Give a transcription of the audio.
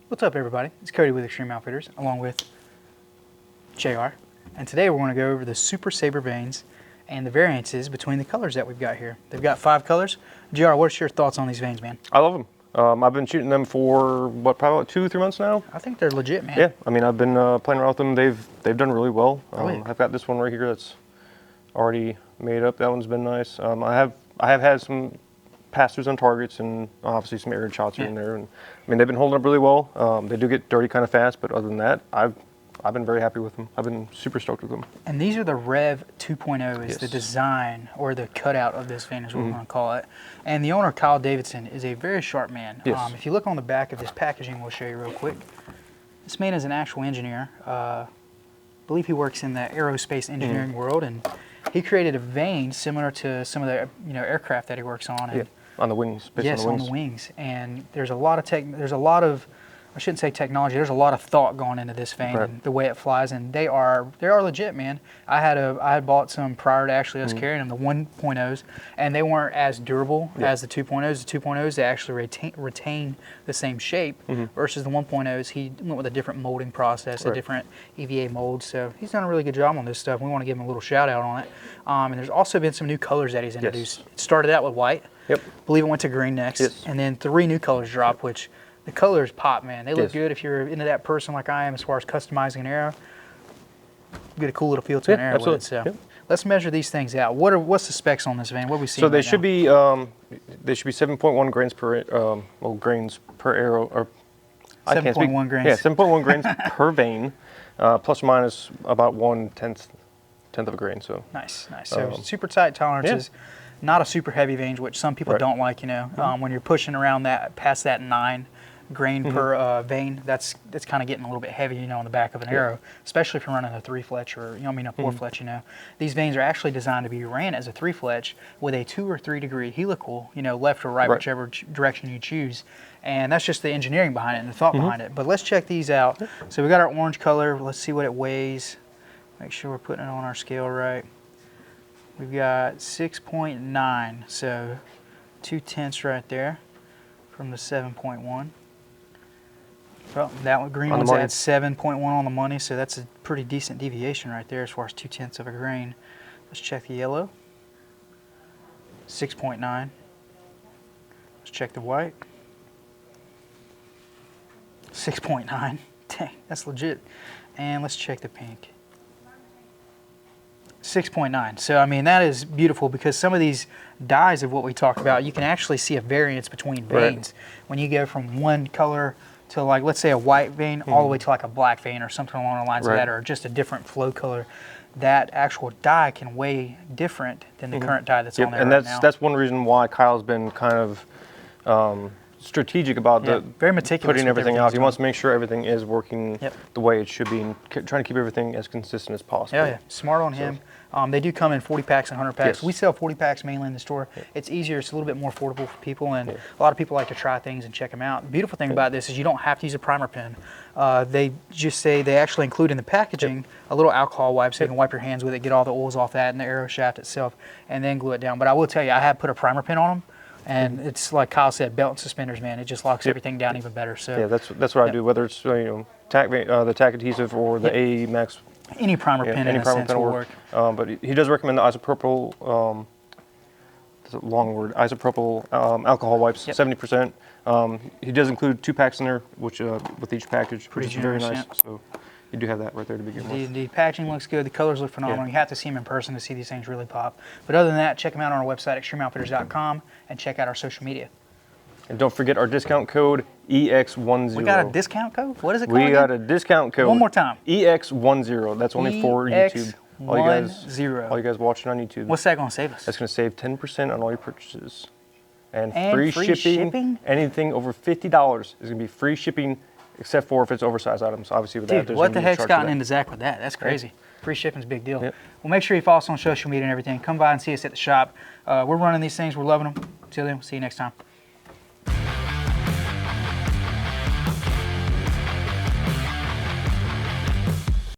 What's up, everybody? It's Cody with Extreme Outfitters, along with JR. And today we're going to go over the Super Sabre Vanes and the variances between the colors that we've got here. They've got 5 colors. JR, what's your thoughts on these vanes, man? I love them. I've been shooting them for, what, probably like 2 or 3 months now? I think they're legit, man. Yeah, I mean, I've been playing around with them. They've done really well. I've got this one right here that's already made up. That one's been nice. I have had some pass-throughs on targets and obviously some air shots here and there. And I mean, they've been holding up really well. They do get dirty kind of fast, but other than that, I've been very happy with them. I've been super stoked with them. And these are the Rev 2.0 is the design or the cutout of this vane is what we're going to call it. And the owner, Kyle Davidson, is a very sharp man. Yes. If you look on the back of this packaging, we'll show you real quick. This man is an actual engineer. I believe he works in the aerospace engineering world, and he created a vane similar to some of the aircraft that he works on. And on the wings. Yes, on the wings. And there's a lot of I shouldn't say technology. There's a lot of thought going into this vane and the way it flies, and they are legit, man. I had bought some prior to actually us carrying them, the 1.0s, and they weren't as durable as the 2.0s. The 2.0s they actually retain the same shape versus the 1.0s. He went with a different molding process, a different EVA mold. So he's done a really good job on this stuff. We want to give him a little shout out on it. And there's also been some new colors that he's introduced. It started out with white. Yep. I believe it went to green next, and then 3 new colors dropped, which the colors pop, man. They look good if you're into that person like I am as far as customizing an arrow. Get a cool little feel to an arrow with it. So let's measure these things out. What's the specs on this vane? What are we seeing? So they should be 7.1 grains per grains per arrow, or 7.1 grains. Yeah, 7.1 grains per vane, plus or minus about 1/10 of a grain. So nice. So super tight tolerances. Not a super heavy vane, which some people don't like. When you're pushing around past that 9 grain per vane, that's kind of getting a little bit heavy, on the back of an arrow, especially if you're running a 3-fletch or a 4-fletch. These vanes are actually designed to be ran as a 3-fletch with a 2 or 3 degree helical, left or right, whichever direction you choose. And that's just the engineering behind it and the thought behind it. But let's check these out. So we got our orange color. Let's see what it weighs. Make sure we're putting it on our scale right. We've got 6.9, so 2/10 right there from the 7.1. Well, that one, green one's at 7.1 on the money, so that's a pretty decent deviation right there as far as 2/10 of a grain. Let's check the yellow. 6.9. Let's check the white. 6.9. Dang, that's legit. And let's check the pink. 6.9. So, I mean, that is beautiful because some of these dyes of what we talked about, you can actually see a variance between vanes. When you go from one color to, like, let's say a white vane all the way to like a black vane or something along the lines of that, or just a different flow color, that actual dye can weigh different than the current dye that's on there right now. That's one reason why Kyle's been kind of strategic about very meticulous putting everything out. He wants to make sure everything is working the way it should be and trying to keep everything as consistent as possible. Yeah, smart on him. They do come in 40 packs and 100 packs. We sell 40 packs mainly in the store. It's easier. It's a little bit more affordable for people, and a lot of people like to try things and check them out. The beautiful thing about this is you don't have to use a primer pen. They just say they actually include in the packaging a little alcohol wipe so you can wipe your hands with it, get all the oils off that and the arrow shaft itself, and then glue it down. But I will tell you, I have put a primer pen on them. And it's like Kyle said, belt and suspenders, man. It just locks everything down even better. So yeah, that's what I do. Whether it's the tack adhesive or the AE Max, any primer pen in a sense will work. But he does recommend the isopropyl. That's a long word. Isopropyl alcohol wipes, 70%. He does include 2 packs in there, which with each package, which is very nice. So you do have that right there to begin with. The packaging looks good. The colors look phenomenal. You have to see them in person to see these things really pop. But other than that, check them out on our website, extremeoutfitters.com, and check out our social media. And don't forget our discount code EX10. We got a discount code? What is it called? We got a discount code. One more time. EX10. That's only for YouTube. All you guys watching on YouTube. What's that going to save us? That's going to save 10% on all your purchases. And free shipping. Anything over $50 is going to be free shipping, except for if it's oversized items. Obviously, with that, what the heck's gotten into Zach with that? That's crazy. Free shipping's a big deal. Well, make sure you follow us on social media and everything. Come by and see us at the shop. We're running these things. We're loving them. Till then, we'll see you next time.